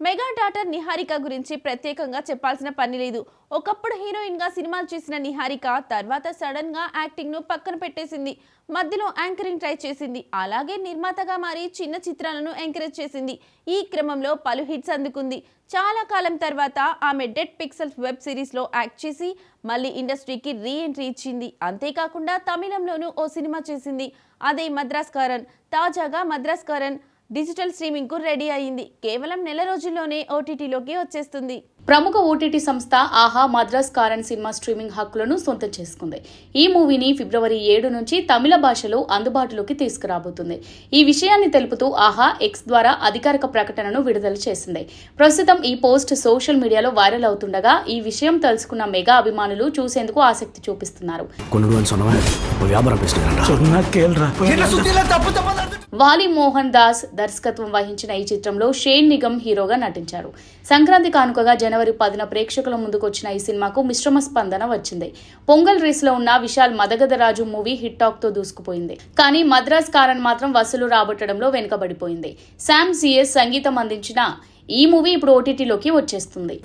Mega daughter Niharika గురించి ప్రత్యేకంగా చెప్పాల్సిన పని లేదు. ఒకప్పుడు హీరోయిన్ గా సినిమాలు చేసిన నిహారిక తర్వాత సడన్ గా యాక్టింగ్ ను పక్కన పెట్టేసింది. మధ్యలో యాంకరింగ్ ట్రై చేసింది. అలాగే నిర్మాతగా మారి చిన్న చిత్రాలను ఎంకరేజ్ చేసింది. ఈ క్రమంలో పలు హిట్స్ అందుకుంది. చాలా కాలం తర్వాత ఆమె డెడ్ పిక్సెల్స్ వెబ్ సిరీస్ లో యాక్ట్ చేసి మళ్ళీ ఇండస్ట్రీకి రీ ఎంట్రీ ఇచ్చింది. అంతేకాకుండా తమిళంలోనూ ఓ సినిమా చేసింది. అదే మద్రాస్ కారన్. తాజాగా మద్రాస్ కారన్ డిజిటల్ స్ట్రీమింగ్ కు రెడీ అయింది. కేవలం నెల రోజుల్లోనే ఓటీటీలోకి వచ్చేస్తుంది. ప్రముఖ ఓటీటీ సంస్థ ఆహా మద్రాస్ కారన్ సినిమా స్ట్రీమింగ్ హక్కులను సొంతం చేసుకుంది. ఈ మూవీని ఫిబ్రవరి 7 నుంచి తమిళ భాషలో అందుబాటులోకి తీసుకురాబోతుంది. ఈ విషయాన్ని తెలుపుతూ ఆహా ఎక్స్ ద్వారా అధికారిక ప్రకటనను విడుదల చేసింది. ప్రస్తుతం ఈ పోస్ట్ సోషల్ మీడియాలో వైరల్ అవుతుండగా ఈ విషయం తెలుసుకున్న మెగా అభిమానులు చూసేందుకు ఆసక్తి చూపిస్తున్నారు. వాలి మోహన్ దాస్ దర్శకత్వం వహించిన ఈ చిత్రంలో షేన్ నిగమ్ హీరోగా నటించారు. సంక్రాంతి కానుకగా జనవరి 10న ప్రేక్షకుల ముందుకు వచ్చిన ఈ సినిమాకు మిశ్రమ స్పందన వచ్చింది. పొంగల్ రేస్ లో ఉన్న విశాల్ మదగధరాజు మూవీ హిట్ టాక్ తో దూసుకుపోయింది. కానీ మద్రాస్ కారన్ మాత్రం వసూలు రాబట్టడంలో వెనుకబడిపోయింది. శామ్ సిఎస్ సంగీతం అందించిన ఈ మూవీ ఇప్పుడు ఓటీటీలోకి వచ్చేస్తుంది.